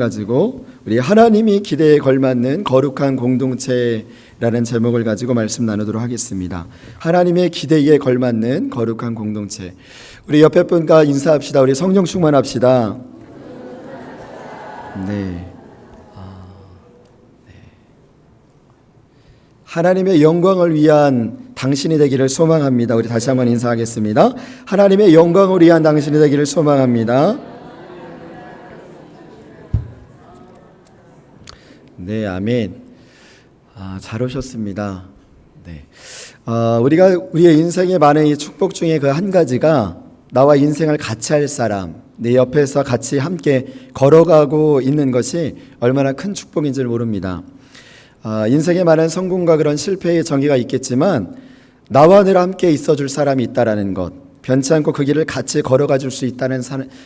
가지고 우리 하나님이 기대에 걸맞는 거룩한 공동체라는 제목을 가지고 말씀 나누도록 하겠습니다. 하나님의 기대에 걸맞는 거룩한 공동체. 우리 옆에 분과 인사합시다. 우리 성령 충만합시다. 네. 하나님의 영광을 위한 당신이 되기를 소망합니다. 우리 다시 한번 인사하겠습니다. 하나님의 영광을 위한 당신이 되기를 소망합니다. 네, 아멘. 잘 오셨습니다. 네. 우리가 우리의 인생에 많은 이 축복 중에 그 한 가지가 나와 인생을 같이 할 사람, 내 옆에서 같이 함께 걸어가고 있는 것이 얼마나 큰 축복인지를 모릅니다. 인생에 많은 성공과 그런 실패의 정의가 있겠지만 나와 늘 함께 있어줄 사람이 있다라는 것, 변치 않고 그 길을 같이 걸어가 줄 수 있다는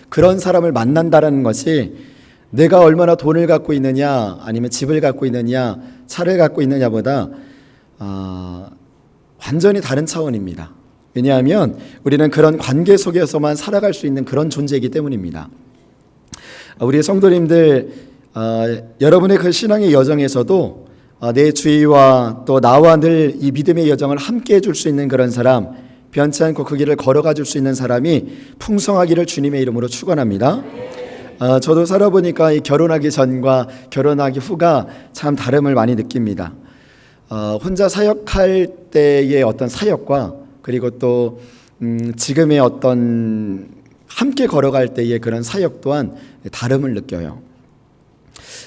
그런 사람을 만난다라는 것이 내가 얼마나 돈을 갖고 있느냐, 아니면 집을 갖고 있느냐, 차를 갖고 있느냐보다 완전히 다른 차원입니다. 왜냐하면 우리는 그런 관계 속에서만 살아갈 수 있는 그런 존재이기 때문입니다. 우리 성도님들, 여러분의 그 신앙의 여정에서도 내 주위와 또 나와 늘 이 믿음의 여정을 함께 해줄 수 있는 그런 사람, 변치 않고 그 길을 걸어가 줄 수 있는 사람이 풍성하기를 주님의 이름으로 축원합니다. 저도 살아보니까 이 결혼하기 전과 결혼하기 후가 참 다름을 많이 느낍니다. 혼자 사역할 때의 어떤 사역과 그리고 또 지금의 어떤 함께 걸어갈 때의 그런 사역 또한 다름을 느껴요.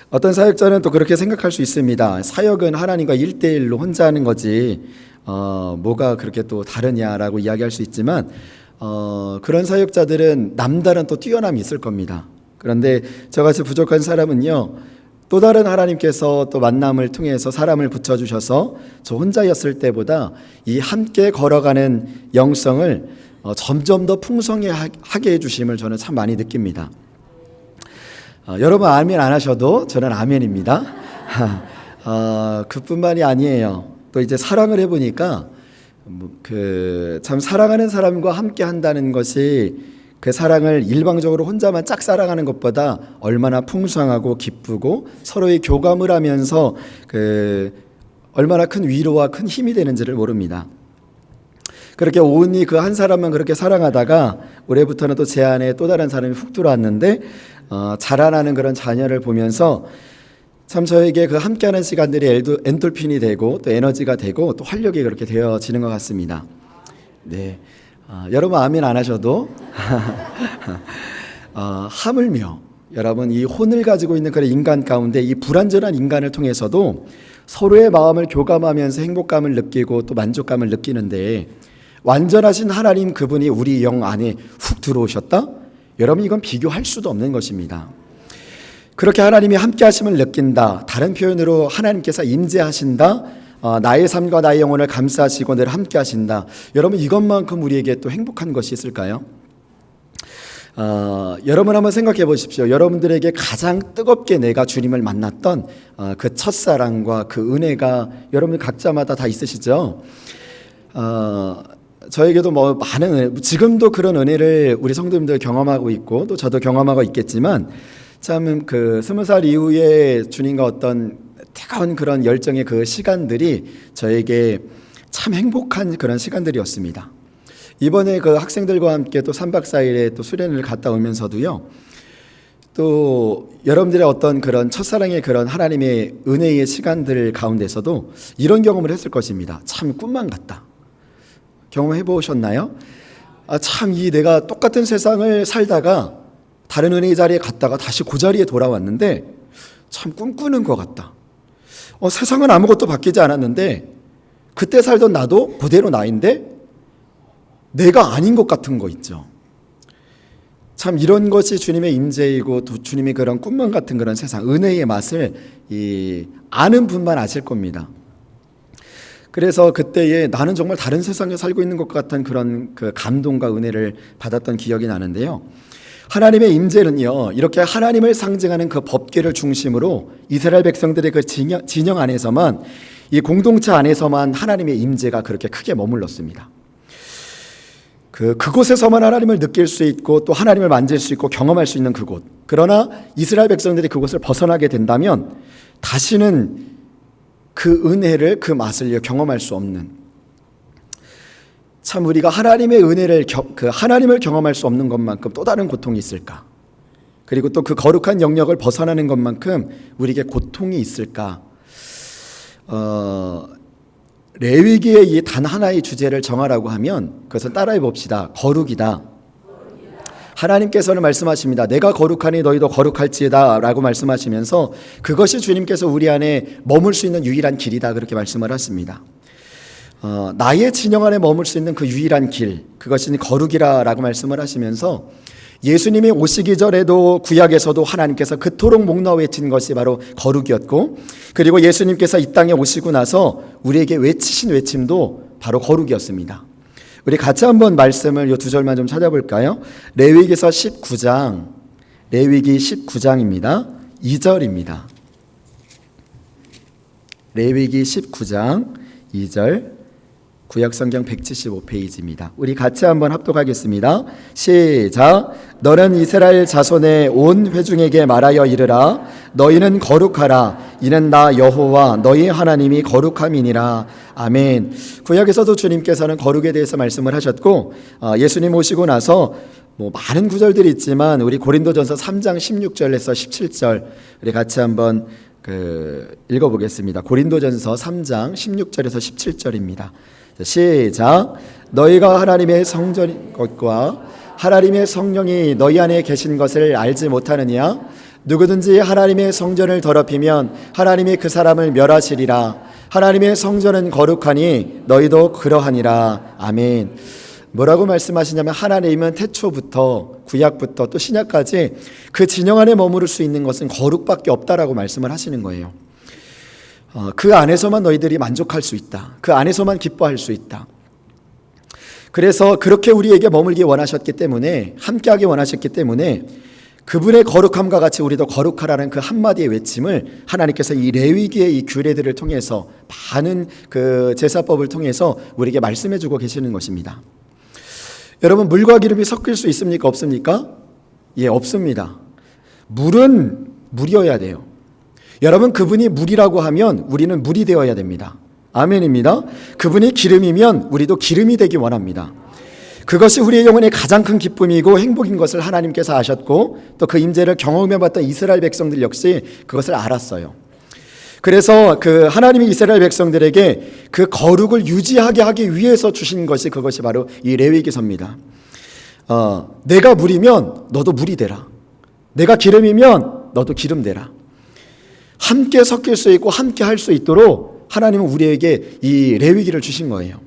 어떤 사역자는 또 그렇게 생각할 수 있습니다. 사역은 하나님과 1대1로 혼자 하는 거지 뭐가 그렇게 또 다르냐라고 이야기할 수 있지만 그런 사역자들은 남다른 또 뛰어남이 있을 겁니다. 그런데 저같이 부족한 사람은요, 또 다른 하나님께서 또 만남을 통해서 사람을 붙여주셔서 저 혼자였을 때보다 이 함께 걸어가는 영성을 점점 더 풍성하게 해주심을 저는 참 많이 느낍니다. 여러분 아멘 안 하셔도 저는 아멘입니다. 그뿐만이 아니에요. 또 이제 사랑을 해보니까 참 사랑하는 사람과 함께 한다는 것이 그 사랑을 일방적으로 혼자만 짝 사랑하는 것보다 얼마나 풍성하고 기쁘고 서로의 교감을 하면서 얼마나 큰 위로와 큰 힘이 되는지를 모릅니다. 그렇게 온전히 그 한 사람만 그렇게 사랑하다가 올해부터는 또 제 안에 또 다른 사람이 훅 들어왔는데 자라나는 그런 자녀를 보면서 참 저에게 그 함께하는 시간들이 엔돌핀이 되고 또 에너지가 되고 또 활력이 그렇게 되어지는 것 같습니다. 네. 여러분 아멘 안 하셔도 하물며 여러분 이 혼을 가지고 있는 그런 인간 가운데 이 불완전한 인간을 통해서도 서로의 마음을 교감하면서 행복감을 느끼고 또 만족감을 느끼는데 완전하신 하나님 그분이 우리 영 안에 훅 들어오셨다? 여러분 이건 비교할 수도 없는 것입니다. 그렇게 하나님이 함께 하심을 느낀다. 다른 표현으로 하나님께서 임재하신다. 나의 삶과 나의 영혼을 감싸시고 늘 함께 하신다. 여러분 이것만큼 우리에게 또 행복한 것이 있을까요? 여러분 한번 생각해 보십시오. 여러분들에게 가장 뜨겁게 내가 주님을 만났던 그 첫사랑과 그 은혜가 여러분 각자마다 다 있으시죠? 저에게도 많은 은혜, 지금도 그런 은혜를 우리 성도님들 경험하고 있고 또 저도 경험하고 있겠지만 참 그 20살 이후에 주님과 어떤 뜨거운 그런 열정의 그 시간들이 저에게 참 행복한 그런 시간들이었습니다. 이번에 그 학생들과 함께 또 3박 4일에 또 수련을 갔다 오면서도요, 또 여러분들의 어떤 그런 첫사랑의 그런 하나님의 은혜의 시간들 가운데서도 이런 경험을 했을 것입니다. 참 꿈만 같다. 경험해 보셨나요? 참 이 내가 똑같은 세상을 살다가 다른 은혜의 자리에 갔다가 다시 그 자리에 돌아왔는데 참 꿈꾸는 것 같다. 세상은 아무것도 바뀌지 않았는데 그때 살던 나도 그대로 나인데 내가 아닌 것 같은 거 있죠. 참 이런 것이 주님의 임재이고 또 주님의 그런 꿈만 같은 그런 세상, 은혜의 맛을 아는 분만 아실 겁니다. 그래서 그때에 나는 정말 다른 세상에 살고 있는 것 같은 그런 그 감동과 은혜를 받았던 기억이 나는데요. 하나님의 임재는요, 이렇게 하나님을 상징하는 그 법궤를 중심으로 이스라엘 백성들의 그 진영 안에서만, 이 공동체 안에서만 하나님의 임재가 그렇게 크게 머물렀습니다. 그곳에서만 하나님을 느낄 수 있고 또 하나님을 만질 수 있고 경험할 수 있는 그곳. 그러나 이스라엘 백성들이 그곳을 벗어나게 된다면 다시는 그 은혜를, 그 맛을 경험할 수 없는, 참 우리가 하나님의 은혜를 하나님을 경험할 수 없는 것만큼 또 다른 고통이 있을까? 그리고 또 그 거룩한 영역을 벗어나는 것만큼 우리에게 고통이 있을까? 레위기의 이 단 하나의 주제를 정하라고 하면 그것은 따라해 봅시다. 거룩이다. 하나님께서는 말씀하십니다. 내가 거룩하니 너희도 거룩할지어다 라고 말씀하시면서 그것이 주님께서 우리 안에 머물 수 있는 유일한 길이다, 그렇게 말씀을 하십니다. 나의 진영 안에 머물 수 있는 그 유일한 길, 그것이 거룩이라고 말씀을 하시면서 예수님이 오시기 전에도 구약에서도 하나님께서 그토록 목놓아 외친 것이 바로 거룩이었고, 그리고 예수님께서 이 땅에 오시고 나서 우리에게 외치신 외침도 바로 거룩이었습니다. 우리 같이 한번 말씀을 이 두 절만 좀 찾아볼까요? 레위기서 19장, 레위기 19장입니다. 2절입니다. 레위기 19장 2절, 구약성경 175페이지입니다. 우리 같이 한번 합독하겠습니다. 시작. 너는 이스라엘 자손의 온 회중에게 말하여 이르라. 너희는 거룩하라. 이는 나 여호와 너희 하나님이 거룩함이니라. 아멘. 구약에서도 주님께서는 거룩에 대해서 말씀을 하셨고, 예수님 오시고 나서 많은 구절들이 있지만 우리 고린도전서 3장 16절에서 17절 우리 같이 한번 읽어보겠습니다. 고린도전서 3장 16절에서 17절입니다. 시작. 너희가 하나님의 성전인 것과 하나님의 성령이 너희 안에 계신 것을 알지 못하느냐? 누구든지 하나님의 성전을 더럽히면 하나님이 그 사람을 멸하시리라. 하나님의 성전은 거룩하니 너희도 그러하니라. 아멘. 뭐라고 말씀하시냐면 하나님은 태초부터 구약부터 또 신약까지 그 진영 안에 머무를 수 있는 것은 거룩밖에 없다라고 말씀을 하시는 거예요. 그 안에서만 너희들이 만족할 수 있다. 그 안에서만 기뻐할 수 있다. 그래서 그렇게 우리에게 머물기 원하셨기 때문에, 함께하기 원하셨기 때문에 그분의 거룩함과 같이 우리도 거룩하라는 그 한마디의 외침을 하나님께서 이 레위기의 이 규례들을 통해서, 많은 그 제사법을 통해서 우리에게 말씀해 주고 계시는 것입니다. 여러분, 물과 기름이 섞일 수 있습니까? 없습니까? 예, 없습니다. 물은 물이어야 돼요. 여러분, 그분이 물이라고 하면 우리는 물이 되어야 됩니다. 아멘입니다. 그분이 기름이면 우리도 기름이 되기 원합니다. 그것이 우리의 영혼의 가장 큰 기쁨이고 행복인 것을 하나님께서 아셨고, 또 그 임재를 경험해봤던 이스라엘 백성들 역시 그것을 알았어요. 그래서 그 하나님이 이스라엘 백성들에게 그 거룩을 유지하게 하기 위해서 주신 것이, 그것이 바로 이 레위기서입니다. 내가 물이면 너도 물이 되라. 내가 기름이면 너도 기름 되라. 함께 섞일 수 있고 함께 할 수 있도록 하나님은 우리에게 이 레위기를 주신 거예요.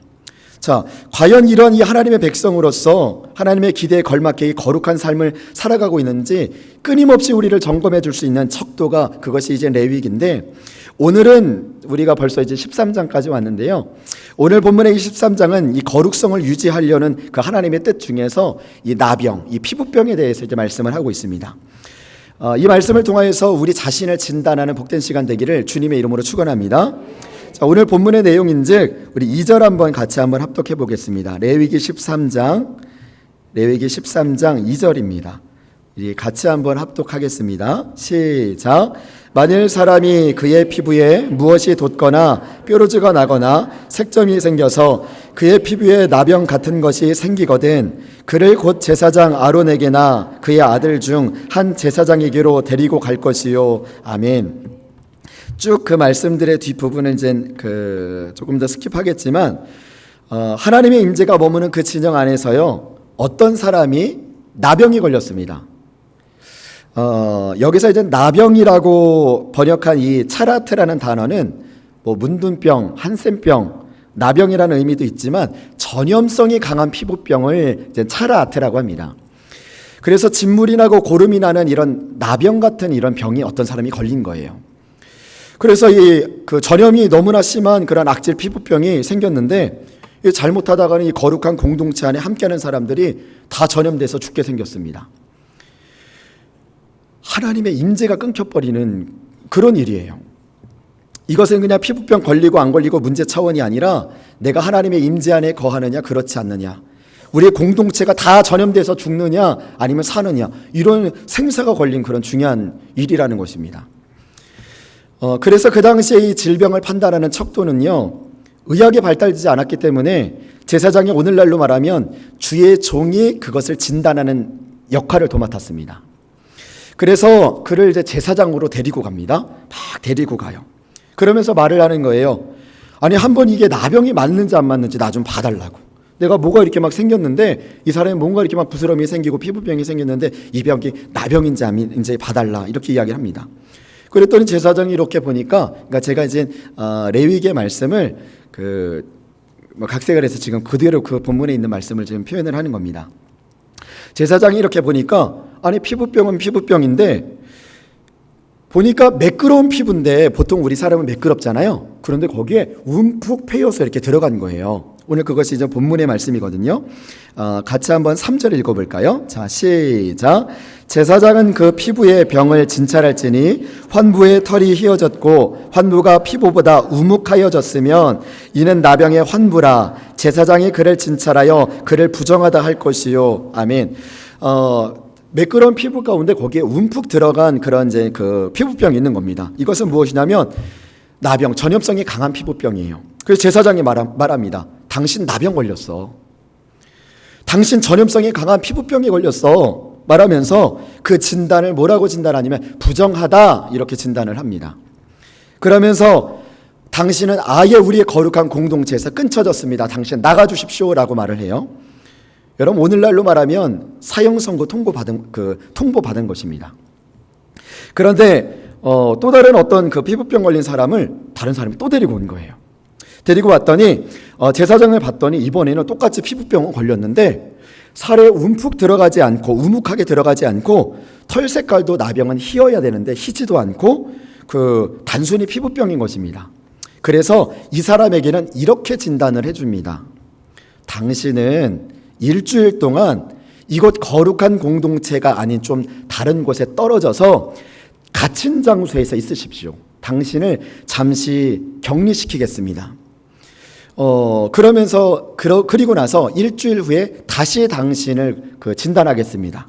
자, 과연 이런 이 하나님의 백성으로서 하나님의 기대에 걸맞게 이 거룩한 삶을 살아가고 있는지 끊임없이 우리를 점검해 줄 수 있는 척도가, 그것이 이제 레위기인데, 오늘은 우리가 벌써 이제 13장까지 왔는데요. 오늘 본문의 이 13장은 이 거룩성을 유지하려는 그 하나님의 뜻 중에서 이 나병, 이 피부병에 대해서 이제 말씀을 하고 있습니다. 이 말씀을 통하여서 우리 자신을 진단하는 복된 시간 되기를 주님의 이름으로 축원합니다. 자, 오늘 본문의 내용인즉 우리 2절 한번 같이 한번 합독해 보겠습니다. 레위기 13장 2절입니다. 같이 한번 합독하겠습니다. 시작. 만일 사람이 그의 피부에 무엇이 돋거나 뾰루지가 나거나 색점이 생겨서 그의 피부에 나병 같은 것이 생기거든 그를 곧 제사장 아론에게나 그의 아들 중 한 제사장에게로 데리고 갈 것이요. 아멘. 쭉 그 말씀들의 뒷부분은 이제 조금 더 스킵하겠지만, 하나님의 임재가 머무는 그 진영 안에서요, 어떤 사람이 나병이 걸렸습니다. 여기서 이제 나병이라고 번역한 이 차라트라는 단어는 문둥병, 한센병, 나병이라는 의미도 있지만 전염성이 강한 피부병을 이제 차라트라고 합니다. 그래서 진물이 나고 고름이 나는 이런 나병 같은 이런 병이 어떤 사람이 걸린 거예요. 그래서 그 전염이 너무나 심한 그런 악질 피부병이 생겼는데, 잘못하다가는 이 거룩한 공동체 안에 함께하는 사람들이 다 전염돼서 죽게 생겼습니다. 하나님의 임재가 끊겨버리는 그런 일이에요. 이것은 그냥 피부병 걸리고 안 걸리고 문제 차원이 아니라 내가 하나님의 임재 안에 거하느냐 그렇지 않느냐, 우리의 공동체가 다 전염돼서 죽느냐 아니면 사느냐, 이런 생사가 걸린 그런 중요한 일이라는 것입니다. 그래서 그 당시에 이 질병을 판단하는 척도는요, 의학이 발달되지 않았기 때문에 제사장이 오늘날로 말하면 주의 종이 그것을 진단하는 역할을 도맡았습니다. 그래서 그를 이제 제사장으로 데리고 갑니다. 막 데리고 가요. 그러면서 말을 하는 거예요. 아니, 한번 이게 나병이 맞는지 안 맞는지 나 좀 봐달라고. 내가 뭐가 이렇게 막 생겼는데, 이 사람이 뭔가 이렇게 막 부스럼이 생기고 피부병이 생겼는데 이 병이 나병인지 아닌지 봐달라, 이렇게 이야기를 합니다. 그랬더니 제사장이 이렇게 보니까, 그러니까 제가 이제 레위기의 말씀을 각색을 해서 지금 그대로 그 본문에 있는 말씀을 지금 표현을 하는 겁니다. 제사장이 이렇게 보니까, 아니 피부병은 피부병인데 보니까 매끄러운 피부인데, 보통 우리 사람은 매끄럽잖아요. 그런데 거기에 움푹 패여서 이렇게 들어간 거예요. 오늘 그것이 이제 본문의 말씀이거든요. 같이 한번 3절 읽어볼까요? 자, 시작. 제사장은 그 피부의 병을 진찰할지니 환부의 털이 휘어졌고 환부가 피부보다 우묵하여졌으면 이는 나병의 환부라. 제사장이 그를 진찰하여 그를 부정하다 할 것이요. 아멘. 매끄러운 피부 가운데 거기에 움푹 들어간 그런 이제 그 피부병이 있는 겁니다. 이것은 무엇이냐면 나병, 전염성이 강한 피부병이에요. 그래서 제사장이 말합니다. 당신 나병 걸렸어. 당신 전염성이 강한 피부병에 걸렸어. 말하면서 그 진단을 뭐라고 진단하냐면 부정하다, 이렇게 진단을 합니다. 그러면서 당신은 아예 우리의 거룩한 공동체에서 끊쳐졌습니다. 당신 나가주십시오라고 말을 해요. 여러분, 오늘날로 말하면 사형선고 통보받은 것입니다. 그런데 또 다른 어떤 그 피부병 걸린 사람을 다른 사람이 또 데리고 온 거예요. 데리고 왔더니 제사장을 봤더니 이번에는 똑같이 피부병은 걸렸는데 살에 움푹 들어가지 않고 우묵하게 들어가지 않고 털 색깔도 나병은 희어야 되는데 희지도 않고 단순히 피부병인 것입니다. 그래서 이 사람에게는 이렇게 진단을 해줍니다. 당신은 일주일 동안 이곳 거룩한 공동체가 아닌 좀 다른 곳에 떨어져서 갇힌 장소에서 있으십시오. 당신을 잠시 격리시키겠습니다. 그리고 나서 일주일 후에 다시 당신을 진단하겠습니다.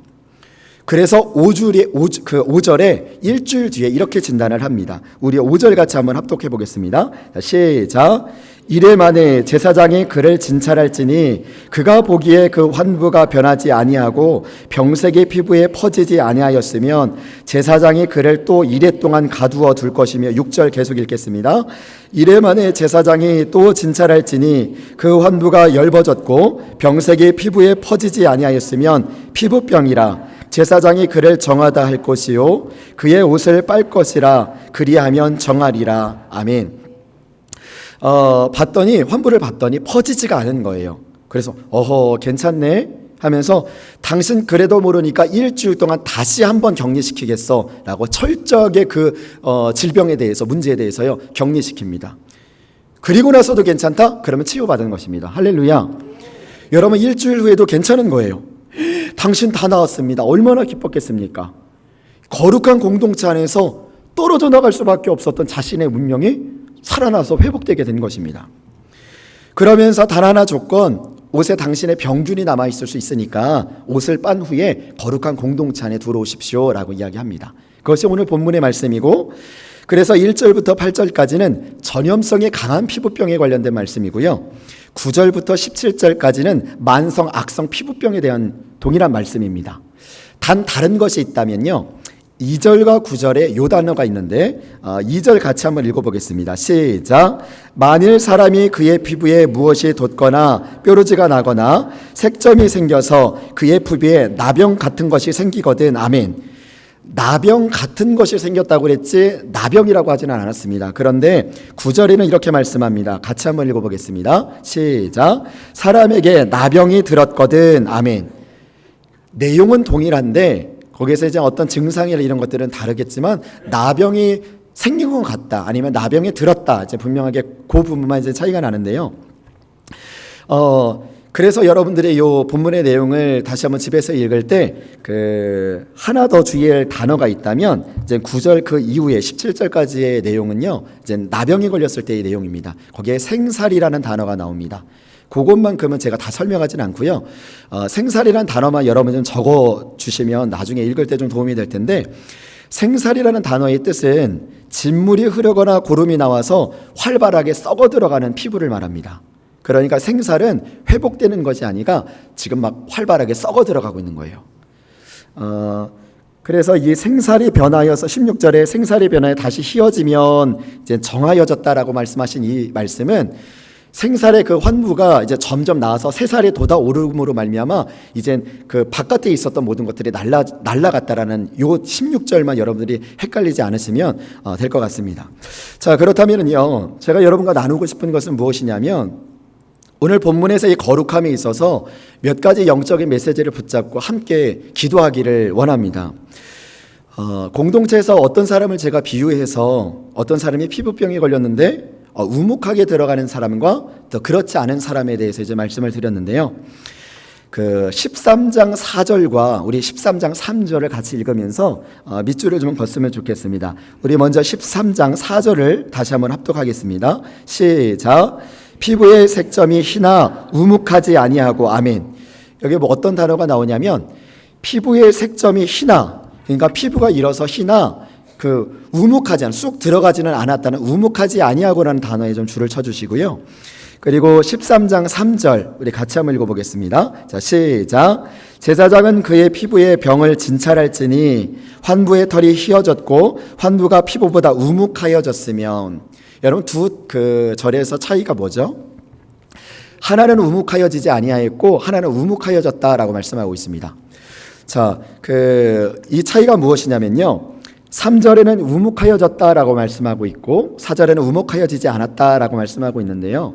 그래서 5절에 일주일 뒤에 이렇게 진단을 합니다. 우리 5절 같이 한번 합독해 보겠습니다. 시작. 이래 만에 제사장이 그를 진찰할지니 그가 보기에 그 환부가 변하지 아니하고 병색이 피부에 퍼지지 아니하였으면 제사장이 그를 또 이래 동안 가두어 둘 것이며, 6절 계속 읽겠습니다. 이래 만에 제사장이 또 진찰할지니 그 환부가 엷어졌고 병색이 피부에 퍼지지 아니하였으면 피부병이라. 제사장이 그를 정하다 할 것이요 그의 옷을 빨 것이라. 그리하면 정하리라. 아멘. 환부를 봤더니 퍼지지가 않은 거예요. 그래서 괜찮네 하면서 당신 그래도 모르니까 일주일 동안 다시 한번 격리시키겠어 라고 철저하게 질병에 대해서, 문제에 대해서요 격리시킵니다. 그리고 나서도 괜찮다? 그러면 치유받은 것입니다. 할렐루야. 여러분, 일주일 후에도 괜찮은 거예요. 당신 다 나았습니다. 얼마나 기뻤겠습니까? 거룩한 공동체 안에서 떨어져 나갈 수밖에 없었던 자신의 운명이 살아나서 회복되게 된 것입니다. 그러면서 단 하나 조건, 옷에 당신의 병균이 남아있을 수 있으니까 옷을 빤 후에 거룩한 공동체 안에 들어오십시오 라고 이야기합니다. 그것이 오늘 본문의 말씀이고, 그래서 1절부터 8절까지는 전염성이 강한 피부병에 관련된 말씀이고요, 9절부터 17절까지는 만성, 악성 피부병에 대한 동일한 말씀입니다. 단 다른 것이 있다면요, 2절과 9절에 요 단어가 있는데 2절 같이 한번 읽어보겠습니다. 시작. 만일 사람이 그의 피부에 무엇이 돋거나 뾰루지가 나거나 색점이 생겨서 그의 피부에 나병 같은 것이 생기거든. 아멘. 나병 같은 것이 생겼다고 그랬지 나병이라고 하지는 않았습니다. 그런데 9절에는 이렇게 말씀합니다. 같이 한번 읽어보겠습니다. 시작. 사람에게 나병이 들었거든. 아멘. 내용은 동일한데 거기에서 이제 어떤 증상이나 이런 것들은 다르겠지만 나병이 생긴 것 같다, 아니면 나병이 들었다, 이제 분명하게 그 부분만 이제 차이가 나는데요. 그래서 여러분들이 이 본문의 내용을 다시 한번 집에서 읽을 때 하나 더 주의할 단어가 있다면 이제 9절 그 이후에 17절까지의 내용은요, 이제 나병이 걸렸을 때의 내용입니다. 거기에 생살이라는 단어가 나옵니다. 그것만큼은 제가 다 설명하지는 않고요. 생살이라는 단어만 여러분 좀 적어 주시면 나중에 읽을 때 좀 도움이 될 텐데, 생살이라는 단어의 뜻은 진물이 흐르거나 고름이 나와서 활발하게 썩어 들어가는 피부를 말합니다. 그러니까 생살은 회복되는 것이 아니라 지금 막 활발하게 썩어 들어가고 있는 거예요. 그래서 이 생살이 변하여서 16절에 생살이 변하여 다시 휘어지면 이제 정하여졌다라고 말씀하신 이 말씀은 생살의 그 환부가 이제 점점 나아서 새살이 돋아오름으로 말미암아 이제 그 바깥에 있었던 모든 것들이 날아갔다라는 요 16절만 여러분들이 헷갈리지 않으시면 될 것 같습니다. 자, 그렇다면요, 제가 여러분과 나누고 싶은 것은 무엇이냐면, 오늘 본문에서 이 거룩함에 있어서 몇 가지 영적인 메시지를 붙잡고 함께 기도하기를 원합니다. 공동체에서 어떤 사람을 제가 비유해서 어떤 사람이 피부병에 걸렸는데 우묵하게 들어가는 사람과 또 그렇지 않은 사람에 대해서 이제 말씀을 드렸는데요. 그 13장 4절과 우리 13장 3절을 같이 읽으면서 밑줄을 좀 걷으면 좋겠습니다. 우리 먼저 13장 4절을 다시 한번 합독하겠습니다. 시작. 피부의 색점이 희나 우묵하지 아니하고. 아멘. 여기 뭐 어떤 단어가 나오냐면, 피부의 색점이 희나, 그러니까 피부가 일어서 희나 그 우묵하지 않, 쑥 들어가지는 않았다는 우묵하지 아니하고라는 단어에 좀 줄을 쳐주시고요. 그리고 13장 3절 우리 같이 한번 읽어보겠습니다. 자, 시작. 제사장은 그의 피부에 병을 진찰할지니 환부의 털이 휘어졌고 환부가 피부보다 우묵하여졌으면. 여러분 두 그 절에서 차이가 뭐죠? 하나는 우묵하여지지 아니하였고 하나는 우묵하여졌다라고 말씀하고 있습니다. 자, 이 차이가 무엇이냐면요, 3절에는 우묵하여졌다라고 말씀하고 있고 4절에는 우묵하여지지 않았다라고 말씀하고 있는데요,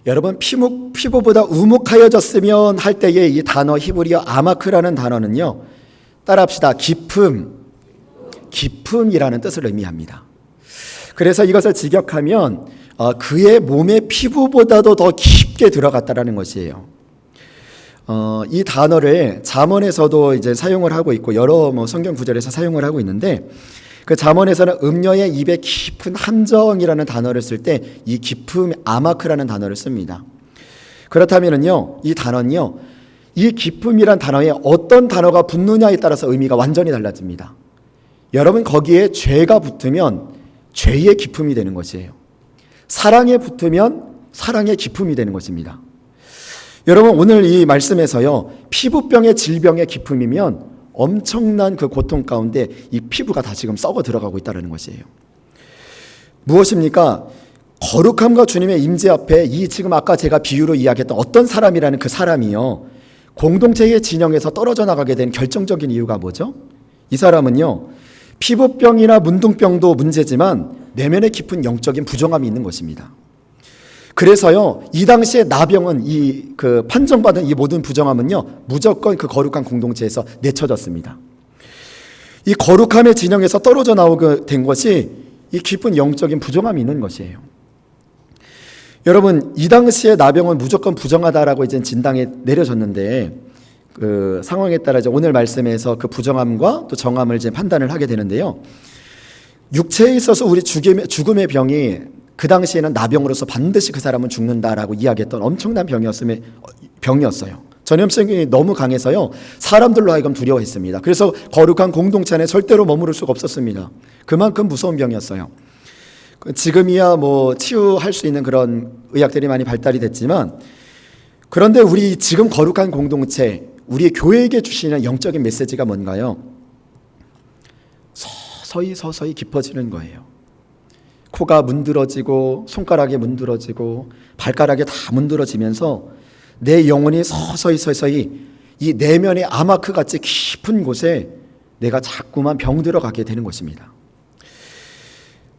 여러분 피부보다 우묵하여졌으면 할 때의 이 단어 히브리어 아마크라는 단어는요, 따라합시다. 깊음이라는 뜻을 의미합니다. 그래서 이것을 직역하면 그의 몸의 피부보다도 더 깊게 들어갔다라는 것이에요. 이 단어를 잠언에서도 이제 사용을 하고 있고 여러 성경 구절에서 사용을 하고 있는데, 그 잠언에서는 음녀의 입에 깊은 함정이라는 단어를 쓸 때 이 깊음 아마크라는 단어를 씁니다. 그렇다면은요, 이 단어는요, 이 깊음이란 단어에 어떤 단어가 붙느냐에 따라서 의미가 완전히 달라집니다. 여러분 거기에 죄가 붙으면 죄의 깊음이 되는 것이에요. 사랑에 붙으면 사랑의 깊음이 되는 것입니다. 여러분 오늘 이 말씀에서요, 피부병의 질병의 깊음이면 엄청난 그 고통 가운데 이 피부가 다 지금 썩어 들어가고 있다는 것이에요. 무엇입니까? 거룩함과 주님의 임재 앞에 이 지금 아까 제가 비유로 이야기했던 어떤 사람이라는 그 사람이요, 공동체의 진영에서 떨어져 나가게 된 결정적인 이유가 뭐죠? 이 사람은요, 피부병이나 문둥병도 문제지만 내면에 깊은 영적인 부정함이 있는 것입니다. 그래서요, 이 당시에 나병은 그 판정받은 이 모든 부정함은요, 무조건 그 거룩한 공동체에서 내쳐졌습니다. 이 거룩함의 진영에서 떨어져 나오게 된 것이 이 깊은 영적인 부정함이 있는 것이에요. 여러분 이 당시에 나병은 무조건 부정하다라고 이제 진단이 내려졌는데, 그 상황에 따라 이제 오늘 말씀에서 그 부정함과 또 정함을 이제 판단을 하게 되는데요, 육체에 있어서 우리 죽음의 병이 그 당시에는 나병으로서 반드시 그 사람은 죽는다라고 이야기했던 엄청난 병이었어요. 전염성이 너무 강해서요, 사람들로 하여금 두려워했습니다. 그래서 거룩한 공동체 안에 절대로 머무를 수가 없었습니다. 그만큼 무서운 병이었어요. 지금이야 치유할 수 있는 그런 의학들이 많이 발달이 됐지만, 그런데 우리 지금 거룩한 공동체, 우리 교회에게 주시는 영적인 메시지가 뭔가요? 서서히 깊어지는 거예요. 코가 문드러지고 손가락이 문드러지고 발가락이 다 문드러지면서 내 영혼이 서서히 이 내면의 아마크같이 깊은 곳에 내가 자꾸만 병들어가게 되는 것입니다.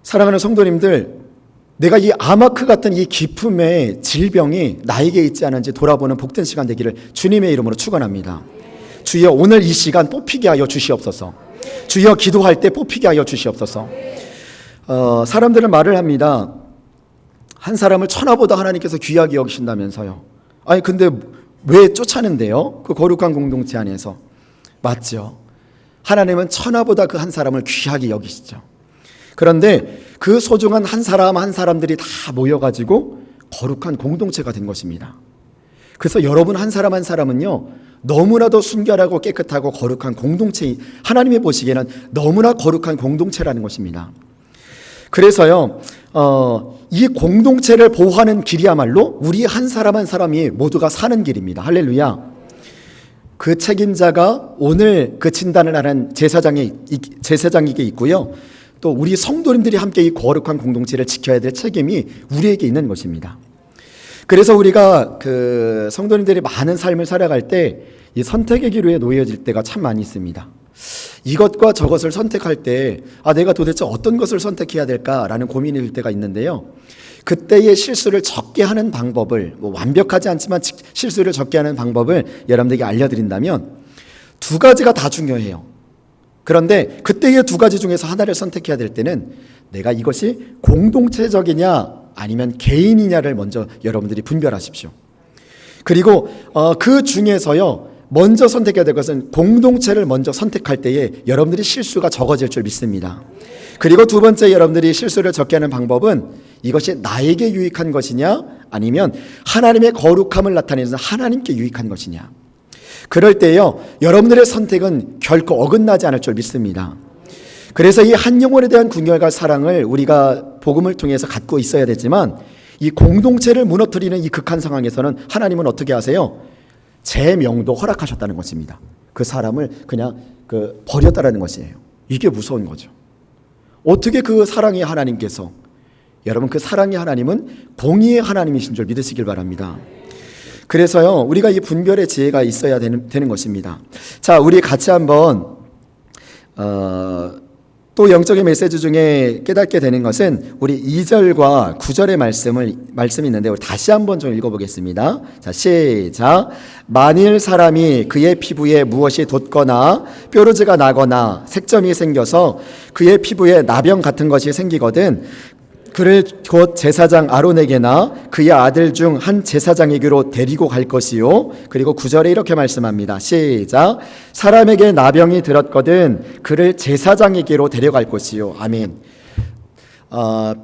사랑하는 성도님들, 내가 이 아마크 같은 이 깊음의 질병이 나에게 있지 않은지 돌아보는 복된 시간 되기를 주님의 이름으로 축원합니다. 주여 오늘 이 시간 뽑히게 하여 주시옵소서. 주여 기도할 때 뽑히게 하여 주시옵소서. 사람들은 말을 합니다. 한 사람을 천하보다 하나님께서 귀하게 여기신다면서요. 아니 근데 왜 쫓아낸대요? 그 거룩한 공동체 안에서. 맞죠. 하나님은 천하보다 그 한 사람을 귀하게 여기시죠. 그런데 그 소중한 한 사람들이 다 모여가지고 거룩한 공동체가 된 것입니다. 그래서 여러분 한 사람 한 사람은요, 너무나도 순결하고 깨끗하고 거룩한 공동체, 하나님이 보시기에는 너무나 거룩한 공동체라는 것입니다. 그래서요, 이 공동체를 보호하는 길이야말로 우리 한 사람 한 사람이 모두가 사는 길입니다. 할렐루야. 그 책임자가 오늘 그 진단을 하는 제사장에게 있고요, 또 우리 성도님들이 함께 이 거룩한 공동체를 지켜야 될 책임이 우리에게 있는 것입니다. 그래서 우리가 그 성도님들이 많은 삶을 살아갈 때 이 선택의 기로에 놓여질 때가 참 많이 있습니다. 이것과 저것을 선택할 때 내가 도대체 어떤 것을 선택해야 될까라는 고민이 들 때가 있는데요. 그때의 실수를 적게 하는 방법을, 완벽하지 않지만 실수를 적게 하는 방법을 여러분들에게 알려드린다면 두 가지가 다 중요해요. 그런데 그때의 두 가지 중에서 하나를 선택해야 될 때는 내가 이것이 공동체적이냐 아니면 개인이냐를 먼저 여러분들이 분별하십시오. 그리고 그 중에서요, 먼저 선택해야 될 것은 공동체를 먼저 선택할 때에 여러분들이 실수가 적어질 줄 믿습니다. 그리고 두 번째, 여러분들이 실수를 적게 하는 방법은 이것이 나에게 유익한 것이냐 아니면 하나님의 거룩함을 나타내는 하나님께 유익한 것이냐. 그럴 때요, 여러분들의 선택은 결코 어긋나지 않을 줄 믿습니다. 그래서 이 한 영혼에 대한 궁결과 사랑을 우리가 복음을 통해서 갖고 있어야 되지만, 이 공동체를 무너뜨리는 이 극한 상황에서는 하나님은 어떻게 하세요? 제 명도 허락하셨다는 것입니다. 그 사람을 그냥 버렸다라는 것이에요. 이게 무서운 거죠. 어떻게 그 사랑의 하나님께서, 여러분 그 사랑의 하나님은 공의의 하나님이신 줄 믿으시길 바랍니다. 그래서요, 우리가 이 분별의 지혜가 있어야 되는 것입니다. 자, 우리 같이 한번 또 영적인 메시지 중에 깨닫게 되는 것은 우리 2절과 9절의 말씀이 있는데 우리 다시 한번 좀 읽어보겠습니다. 자, 시작. 만일 사람이 그의 피부에 무엇이 돋거나 뾰루지가 나거나 색점이 생겨서 그의 피부에 나병 같은 것이 생기거든 그를 곧 제사장 아론에게나 그의 아들 중 한 제사장에게로 데리고 갈 것이요. 그리고 9절에 이렇게 말씀합니다. 시작. 사람에게 나병이 들었거든 그를 제사장에게로 데려갈 것이요. 아멘.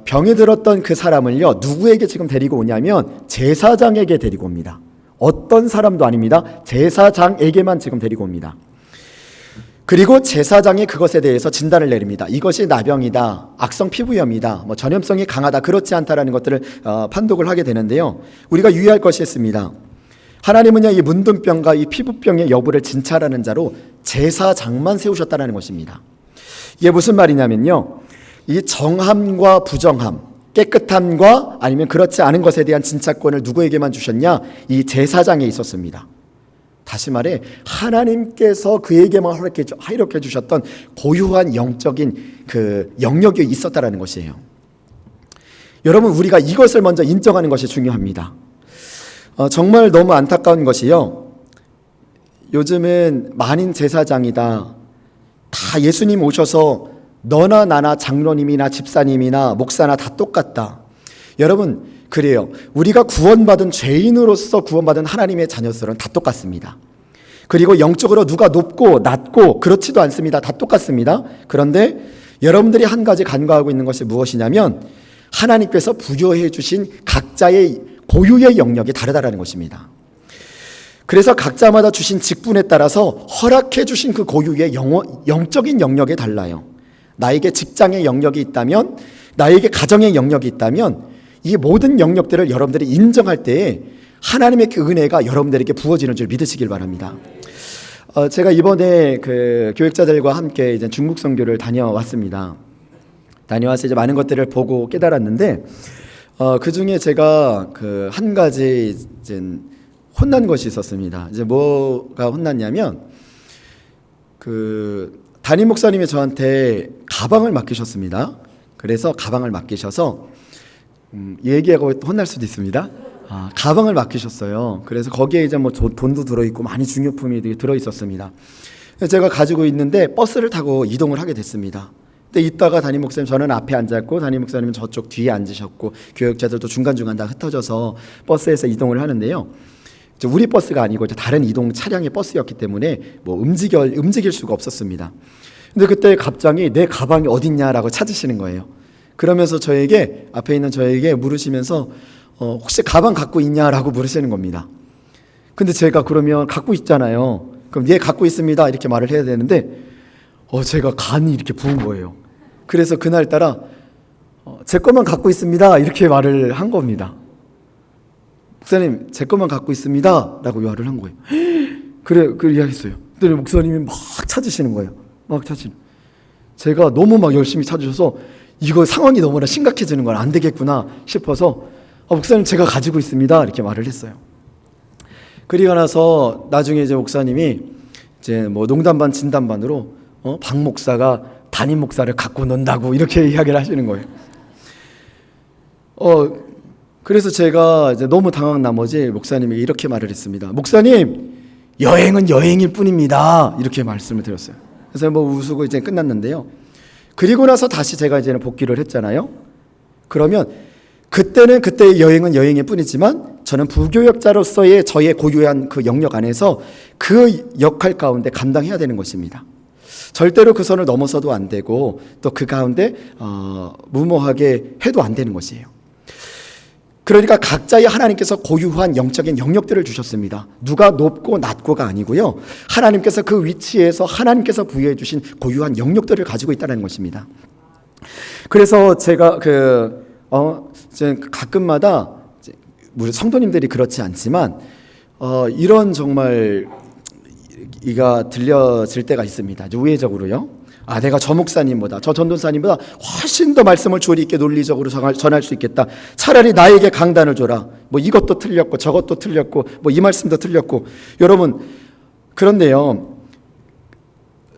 병이 들었던 그 사람을요, 누구에게 지금 데리고 오냐면 제사장에게 데리고 옵니다. 어떤 사람도 아닙니다. 제사장에게만 지금 데리고 옵니다. 그리고 제사장이 그것에 대해서 진단을 내립니다. 이것이 나병이다, 악성 피부염이다, 전염성이 강하다, 그렇지 않다라는 것들을 판독을 하게 되는데요. 우리가 유의할 것이 있습니다. 하나님은요, 이 문둥병과 이 피부병의 여부를 진찰하는 자로 제사장만 세우셨다는 것입니다. 이게 무슨 말이냐면요, 이 정함과 부정함, 깨끗함과 아니면 그렇지 않은 것에 대한 진찰권을 누구에게만 주셨냐? 이 제사장에 있었습니다. 다시 말해 하나님께서 그에게만 허락해 주셨던 고유한 영적인 그 영역이 있었다라는 것이에요. 여러분, 우리가 이것을 먼저 인정하는 것이 중요합니다. 정말 너무 안타까운 것이요, 요즘은 만인 제사장이다, 다 예수님 오셔서 너나 나나 장로님이나 집사님이나 목사나 다 똑같다. 여러분, 그래요. 우리가 구원받은 죄인으로서 구원받은 하나님의 자녀들은 다 똑같습니다. 그리고 영적으로 누가 높고 낮고 그렇지도 않습니다. 다 똑같습니다. 그런데 여러분들이 한 가지 간과하고 있는 것이 무엇이냐면 하나님께서 부여해 주신 각자의 고유의 영역이 다르다는 것입니다. 그래서 각자마다 주신 직분에 따라서 허락해 주신 그 고유의 영적인 영역이 달라요. 나에게 직장의 영역이 있다면, 나에게 가정의 영역이 있다면 이 모든 영역들을 여러분들이 인정할 때에 하나님의 그 은혜가 여러분들에게 부어지는 줄 믿으시길 바랍니다. 제가 이번에 그 교육자들과 함께 이제 중국 선교를 다녀왔습니다. 다녀와서 이제 많은 것들을 보고 깨달았는데, 그 중에 제가 그 한 가지 이제 혼난 것이 있었습니다. 이제 뭐가 혼났냐면, 그 담임 목사님이 저한테 가방을 맡기셨습니다. 그래서 가방을 맡기셔서 얘기하고 혼날 수도 있습니다. 가방을 맡기셨어요. 그래서 거기에 이제 뭐 돈도 들어있고 많이 중요품이 들어있었습니다. 제가 가지고 있는데 버스를 타고 이동을 하게 됐습니다. 근데 이따가 담임 목사님, 저는 앞에 앉았고 담임 목사님은 저쪽 뒤에 앉으셨고 교역자들도 중간중간 다 흩어져서 버스에서 이동을 하는데요. 우리 버스가 아니고 다른 이동 차량의 버스였기 때문에 뭐 움직일 수가 없었습니다. 근데 그때 갑자기 내 가방이 어딨냐라고 찾으시는 거예요. 그러면서 저에게, 앞에 있는 저에게 물으시면서 혹시 가방 갖고 있냐라고 물으시는 겁니다. 근데 제가 그러면 갖고 있잖아요. 그럼 예, 갖고 있습니다 이렇게 말을 해야 되는데 제가 간이 이렇게 부은 거예요. 그래서 그날따라 제 것만 갖고 있습니다 이렇게 말을 한 겁니다. 목사님 제 것만 갖고 있습니다 라고 말을 한 거예요. 그래 이야기했어요. 근데 목사님이 막 찾으시는 거예요. 막 찾으시는. 제가 너무 막 열심히 찾으셔서 이거 상황이 너무나 심각해지는 건 안 되겠구나 싶어서 목사님 제가 가지고 있습니다 이렇게 말을 했어요. 그리고 나서 나중에 이제 목사님이 이제 뭐 농담 반 진담 반으로 박 목사가 담임 목사를 갖고 논다고 이렇게 이야기를 하시는 거예요. 그래서 제가 이제 너무 당황한 나머지 목사님에게 이렇게 말을 했습니다. 목사님, 여행은 여행일 뿐입니다. 이렇게 말씀을 드렸어요. 그래서 뭐 웃고 이제 끝났는데요. 그리고 나서 다시 제가 이제는 복귀를 했잖아요. 그러면 그때는 그때의 여행은 여행일 뿐이지만 저는 부교역자로서의 저의 고유한 그 영역 안에서 그 역할 가운데 감당해야 되는 것입니다. 절대로 그 선을 넘어서도 안 되고 또 그 가운데 무모하게 해도 안 되는 것이에요. 그러니까 각자의 하나님께서 고유한 영적인 영역들을 주셨습니다. 누가 높고 낮고가 아니고요. 하나님께서 그 위치에서 하나님께서 부여해 주신 고유한 영역들을 가지고 있다는 것입니다. 그래서 제가 가끔마다 우리 성도님들이 그렇지 않지만 이런 정말 이가 들려질 때가 있습니다. 우회적으로요. 내가 저 목사님보다 저 전도사님보다 훨씬 더 말씀을 조리 있게 논리적으로 전할 수 있겠다. 차라리 나에게 강단을 줘라. 뭐 이것도 틀렸고 저것도 틀렸고 뭐 이 말씀도 틀렸고. 여러분 그런데요.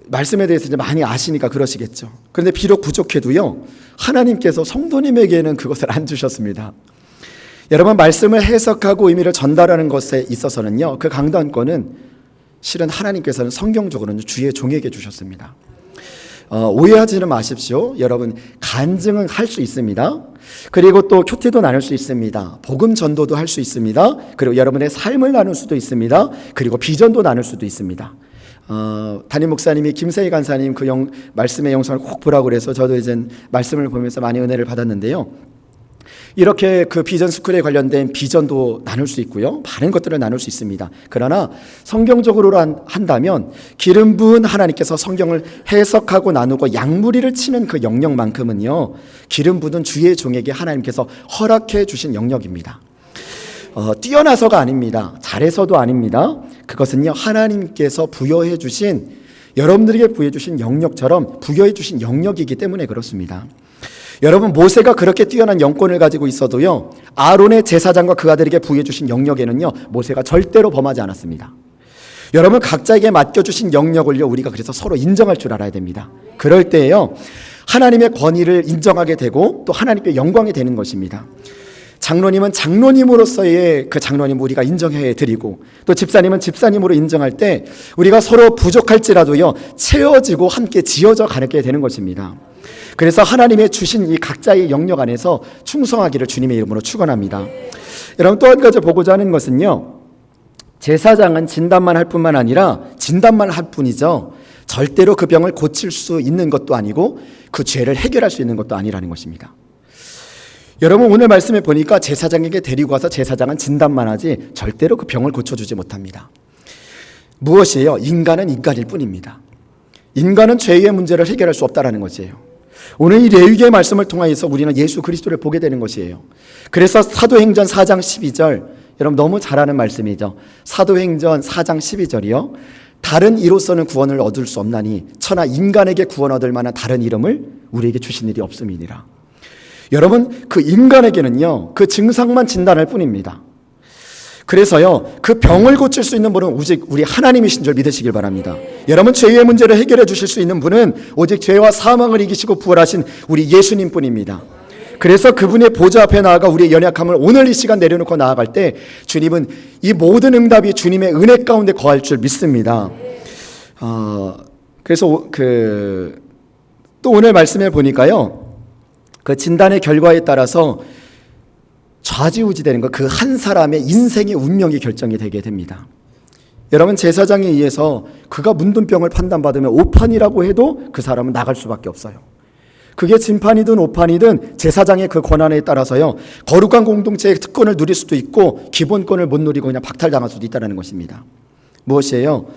말씀에 대해서 이제 많이 아시니까 그러시겠죠. 그런데 비록 부족해도요. 하나님께서 성도님에게는 그것을 안 주셨습니다. 여러분 말씀을 해석하고 의미를 전달하는 것에 있어서는요. 그 강단권은 실은 하나님께서는 성경적으로는 주의 종에게 주셨습니다. 오해하지는 마십시오. 여러분 간증은 할 수 있습니다. 그리고 또 큐티도 나눌 수 있습니다. 복음 전도도 할 수 있습니다. 그리고 여러분의 삶을 나눌 수도 있습니다. 그리고 비전도 나눌 수도 있습니다. 담임 목사님이 김세희 간사님 그 말씀의 영상을 꼭 보라고 그래서 저도 이제 말씀을 보면서 많이 은혜를 받았는데요. 이렇게 그 비전 스쿨에 관련된 비전도 나눌 수 있고요. 많은 것들을 나눌 수 있습니다. 그러나 성경적으로 한다면 기름 부은 하나님께서 성경을 해석하고 나누고 양무리를 치는 그 영역만큼은요. 기름 부은 주의 종에게 하나님께서 허락해 주신 영역입니다. 뛰어나서가 아닙니다. 잘해서도 아닙니다. 그것은요. 하나님께서 부여해 주신 여러분들에게 부여해 주신 영역처럼 부여해 주신 영역이기 때문에 그렇습니다. 여러분 모세가 그렇게 뛰어난 영권을 가지고 있어도요. 아론의 제사장과 그 아들에게 부여해 주신 영역에는요. 모세가 절대로 범하지 않았습니다. 여러분 각자에게 맡겨주신 영역을요. 우리가 그래서 서로 인정할 줄 알아야 됩니다. 그럴 때에요. 하나님의 권위를 인정하게 되고 또 하나님께 영광이 되는 것입니다. 장로님은 장로님으로서의 그 장로님 우리가 인정해 드리고 또 집사님은 집사님으로 인정할 때 우리가 서로 부족할지라도요. 채워지고 함께 지어져 가게 되는 것입니다. 그래서 하나님의 주신 이 각자의 영역 안에서 충성하기를 주님의 이름으로 축원합니다. 여러분 또 한 가지 보고자 하는 것은요. 제사장은 진단만 할 뿐만 아니라 진단만 할 뿐이죠. 절대로 그 병을 고칠 수 있는 것도 아니고 그 죄를 해결할 수 있는 것도 아니라는 것입니다. 여러분 오늘 말씀에 보니까 제사장에게 데리고 와서 제사장은 진단만 하지 절대로 그 병을 고쳐주지 못합니다. 무엇이에요? 인간은 인간일 뿐입니다. 인간은 죄의 문제를 해결할 수 없다는 것이에요. 오늘 이 레위기의 말씀을 통하여서 우리는 예수 그리스도를 보게 되는 것이에요. 그래서 사도행전 4장 12절 여러분 너무 잘 아는 말씀이죠. 사도행전 4장 12절이요. 다른 이로서는 구원을 얻을 수 없나니 천하 인간에게 구원 얻을 만한 다른 이름을 우리에게 주신 일이 없음이니라. 여러분 그 인간에게는요. 그 증상만 진단할 뿐입니다. 그래서요. 그 병을 고칠 수 있는 분은 오직 우리 하나님이신 줄 믿으시길 바랍니다. 여러분 죄의 문제를 해결해 주실 수 있는 분은 오직 죄와 사망을 이기시고 부활하신 우리 예수님 뿐입니다. 그래서 그분의 보좌 앞에 나아가 우리의 연약함을 오늘 이 시간 내려놓고 나아갈 때 주님은 이 모든 응답이 주님의 은혜 가운데 거할 줄 믿습니다. 그래서 또 오늘 말씀에 보니까요. 그 진단의 결과에 따라서 좌지우지되는 것, 그 한 사람의 인생의 운명이 결정이 되게 됩니다. 여러분 제사장에 의해서 그가 문둥병을 판단받으면 오판이라고 해도 그 사람은 나갈 수밖에 없어요. 그게 진판이든 오판이든 제사장의 그 권한에 따라서요, 거룩한 공동체의 특권을 누릴 수도 있고 기본권을 못 누리고 그냥 박탈당할 수도 있다는 것입니다. 무엇이에요?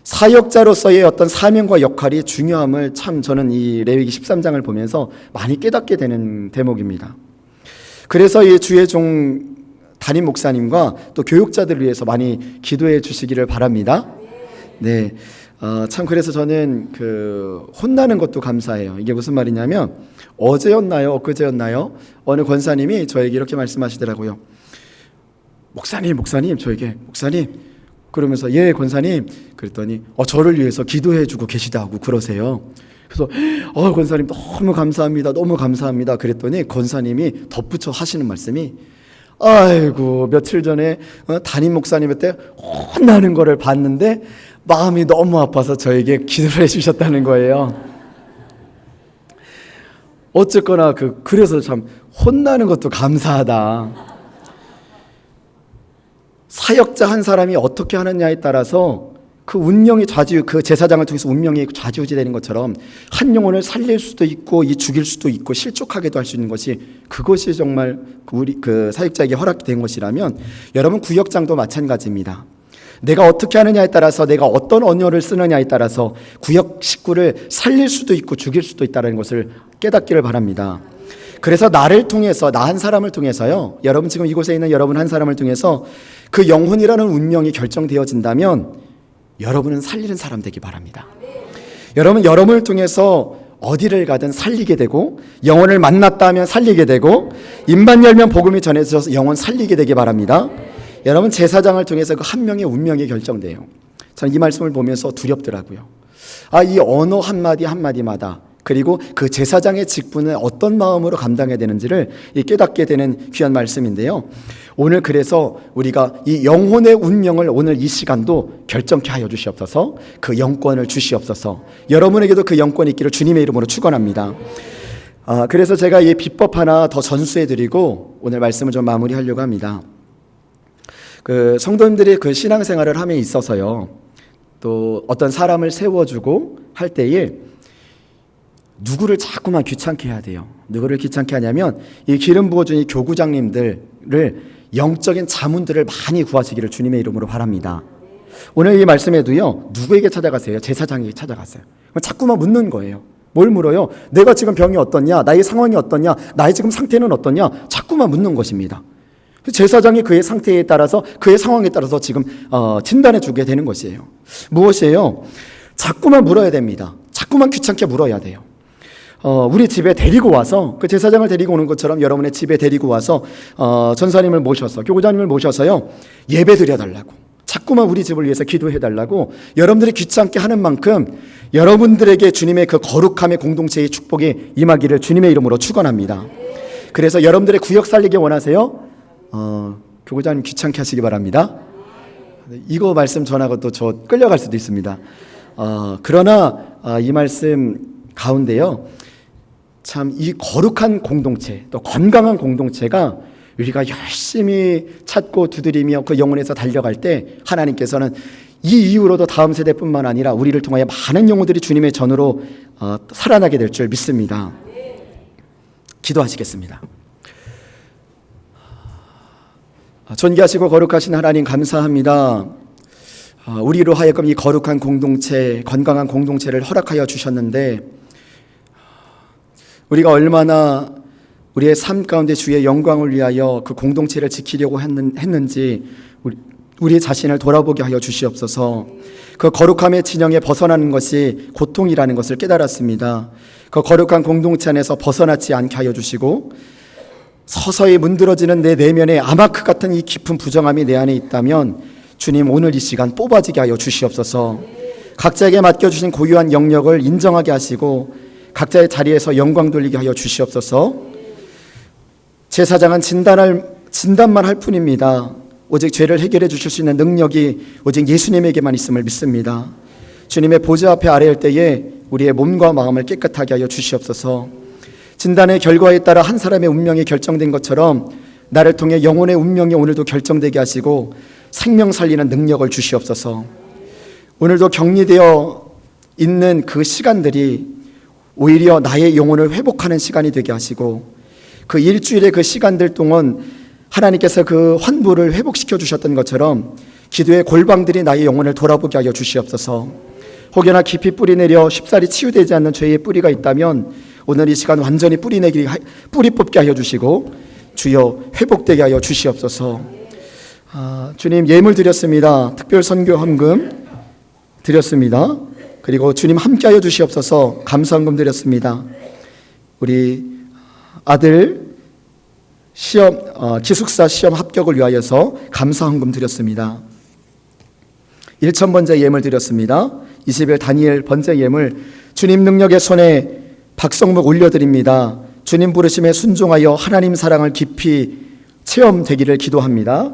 사역자로서의 어떤 사명과 역할이 중요함을 참 저는 이 레위기 13장을 보면서 많이 깨닫게 되는 대목입니다. 그래서 이 주의 종 담임 목사님과 또 교육자들을 위해서 많이 기도해 주시기를 바랍니다. 네, 참 그래서 저는 혼나는 것도 감사해요. 이게 무슨 말이냐면 어제였나요? 엊그제였나요? 어느 권사님이 저에게 이렇게 말씀하시더라고요. 목사님 저에게 목사님 그러면서 예 권사님 그랬더니 저를 위해서 기도해 주고 계시다고 그러세요. 그래서 권사님 너무 감사합니다 그랬더니 권사님이 덧붙여 하시는 말씀이 아이고 며칠 전에 담임 목사님한테 혼나는 거를 봤는데 마음이 너무 아파서 저에게 기도를 해주셨다는 거예요. 어쨌거나 그래서 참 혼나는 것도 감사하다. 사역자 한 사람이 어떻게 하느냐에 따라서 그 운명이 그 제사장을 통해서 운명이 좌지우지되는 것처럼 한 영혼을 살릴 수도 있고 죽일 수도 있고 실족하게도 할 수 있는 것이 그것이 정말 우리 사역자에게 허락된 것이라면 여러분 구역장도 마찬가지입니다. 내가 어떻게 하느냐에 따라서 내가 어떤 언어를 쓰느냐에 따라서 구역 식구를 살릴 수도 있고 죽일 수도 있다는 것을 깨닫기를 바랍니다. 그래서 나를 통해서 나 한 사람을 통해서요, 여러분 지금 이곳에 있는 여러분 한 사람을 통해서 그 영혼이라는 운명이 결정되어진다면 여러분은 살리는 사람 되기 바랍니다. 여러분을 통해서 어디를 가든 살리게 되고 영혼을 만났다 하면 살리게 되고 입만 열면 복음이 전해져서 영혼 살리게 되기 바랍니다. 여러분 제사장을 통해서 그 한 명의 운명이 결정돼요. 저는 이 말씀을 보면서 두렵더라고요. 이 언어 한마디마다 그리고 그 제사장의 직분을 어떤 마음으로 감당해야 되는지를 깨닫게 되는 귀한 말씀인데요. 오늘 그래서 우리가 이 영혼의 운명을 오늘 이 시간도 결정케 하여 주시옵소서. 그 영권을 주시옵소서. 여러분에게도 그 영권이 있기를 주님의 이름으로 축원합니다. 그래서 제가 이 비법 하나 더 전수해드리고 오늘 말씀을 좀 마무리하려고 합니다. 성도님들이 신앙생활을 함에 있어서요, 또 어떤 사람을 세워주고 할 때에 누구를 자꾸만 귀찮게 해야 돼요. 누구를 귀찮게 하냐면 이 기름 부어준 이 교구장님들을 영적인 자문들을 많이 구하시기를 주님의 이름으로 바랍니다. 오늘 이 말씀에도요, 누구에게 찾아가세요? 제사장에게 찾아가세요. 자꾸만 묻는 거예요. 뭘 물어요? 내가 지금 병이 어떻냐? 나의 상황이 어떠냐? 나의 지금 상태는 어떠냐? 자꾸만 묻는 것입니다. 제사장이 그의 상태에 따라서 그의 상황에 따라서 지금 진단해 주게 되는 것이에요. 무엇이에요? 자꾸만 물어야 됩니다. 자꾸만 귀찮게 물어야 돼요. 우리 집에 데리고 와서 그 제사장을 데리고 오는 것처럼 여러분의 집에 데리고 와서 전사님을 모셔서 교구장님을 모셔서요, 예배 드려달라고 자꾸만 우리 집을 위해서 기도해달라고 여러분들이 귀찮게 하는 만큼 여러분들에게 주님의 그 거룩함의 공동체의 축복이 임하기를 주님의 이름으로 축원합니다. 그래서 여러분들의 구역 살리기 원하세요? 교구장님 귀찮게 하시기 바랍니다. 이거 말씀 전하고 또 저 끌려갈 수도 있습니다. 그러나 이 말씀 가운데요, 참 이 거룩한 공동체 또 건강한 공동체가 우리가 열심히 찾고 두드리며 그 영혼에서 달려갈 때 하나님께서는 이 이후로도 다음 세대뿐만 아니라 우리를 통하여 많은 영혼들이 주님의 전으로 살아나게 될 줄 믿습니다. 기도하시겠습니다. 존귀하시고 거룩하신 하나님 감사합니다. 우리로 하여금 이 거룩한 공동체, 건강한 공동체를 허락하여 주셨는데 우리가 얼마나 우리의 삶 가운데 주의 영광을 위하여 그 공동체를 지키려고 했는지 우리 자신을 돌아보게 하여 주시옵소서. 그 거룩함의 진영에 벗어나는 것이 고통이라는 것을 깨달았습니다. 그 거룩한 공동체 안에서 벗어나지 않게 하여 주시고 서서히 문드러지는 내 내면에 아마크 같은 이 깊은 부정함이 내 안에 있다면 주님 오늘 이 시간 뽑아지게 하여 주시옵소서. 각자에게 맡겨주신 고유한 영역을 인정하게 하시고 각자의 자리에서 영광 돌리게 하여 주시옵소서. 제사장은 진단만 할 뿐입니다. 오직 죄를 해결해 주실 수 있는 능력이 오직 예수님에게만 있음을 믿습니다. 주님의 보좌 앞에 아뢰할 때에 우리의 몸과 마음을 깨끗하게 하여 주시옵소서. 진단의 결과에 따라 한 사람의 운명이 결정된 것처럼 나를 통해 영혼의 운명이 오늘도 결정되게 하시고 생명 살리는 능력을 주시옵소서. 오늘도 격리되어 있는 그 시간들이 오히려 나의 영혼을 회복하는 시간이 되게 하시고, 그 일주일의 그 시간들 동안 하나님께서 그 환부를 회복시켜 주셨던 것처럼 기도의 골방들이 나의 영혼을 돌아보게 하여 주시옵소서. 혹여나 깊이 뿌리내려 쉽사리 치유되지 않는 죄의 뿌리가 있다면 오늘 이 시간 완전히 뿌리 뽑게 하여 주시고 주여 회복되게 하여 주시옵소서. 주님, 예물 드렸습니다. 특별 선교 헌금 드렸습니다. 그리고 주님 함께하여 주시옵소서. 감사헌금 드렸습니다. 우리 아들 기숙사 시험 합격을 위하여서 감사헌금 드렸습니다. 1,000번째 예물 드렸습니다. 20일 다니엘 번째 예물 주님 능력의 손에 박성목 올려드립니다. 주님 부르심에 순종하여 하나님 사랑을 깊이 체험되기를 기도합니다.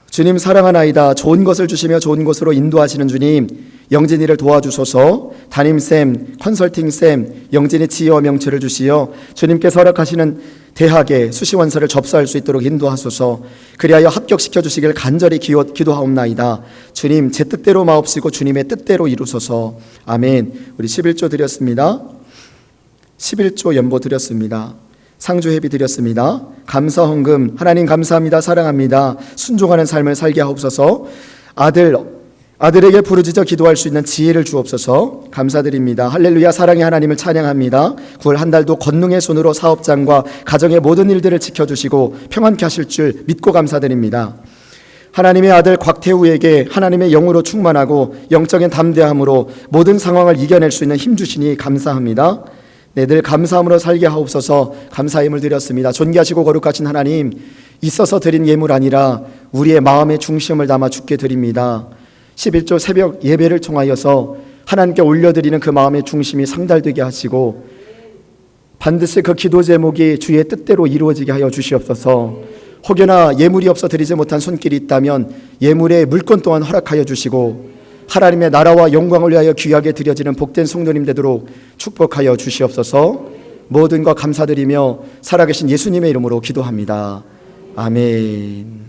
주님 사랑하나이다. 좋은 것을 주시며 좋은 곳으로 인도하시는 주님, 영진이를 도와주소서. 담임쌤, 컨설팅쌤, 영진이 지혜와 명철을 주시어 주님께서 허락하시는 대학에 수시원서를 접수할 수 있도록 인도하소서. 그리하여 합격시켜 주시길 간절히 기도하옵나이다. 주님, 제 뜻대로 마옵시고 주님의 뜻대로 이루소서. 아멘. 우리 11조 드렸습니다. 11조 연보 드렸습니다. 상주 회비 드렸습니다. 감사 헌금 하나님 감사합니다. 사랑합니다. 순종하는 삶을 살게 하옵소서. 아들에게 부르짖어 기도할 수 있는 지혜를 주옵소서. 감사드립니다. 할렐루야. 사랑의 하나님을 찬양합니다. 9월 한 달도 권능의 손으로 사업장과 가정의 모든 일들을 지켜주시고 평안케 하실 줄 믿고 감사드립니다. 하나님의 아들 곽태우에게 하나님의 영으로 충만하고 영적인 담대함으로 모든 상황을 이겨낼 수 있는 힘 주시니 감사합니다. 늘 감사함으로 살게 하옵소서. 감사 예물 드렸습니다. 존귀하시고 거룩하신 하나님, 있어서 드린 예물 아니라 우리의 마음의 중심을 담아 주께 드립니다. 11조 새벽 예배를 통하여서 하나님께 올려드리는 그 마음의 중심이 상달되게 하시고 반드시 그 기도 제목이 주의 뜻대로 이루어지게 하여 주시옵소서. 혹여나 예물이 없어 드리지 못한 손길이 있다면 예물의 물건 또한 허락하여 주시고 하나님의 나라와 영광을 위하여 귀하게 드려지는 복된 성도님 되도록 축복하여 주시옵소서. 모든 것 감사드리며 살아계신 예수님의 이름으로 기도합니다. 아멘.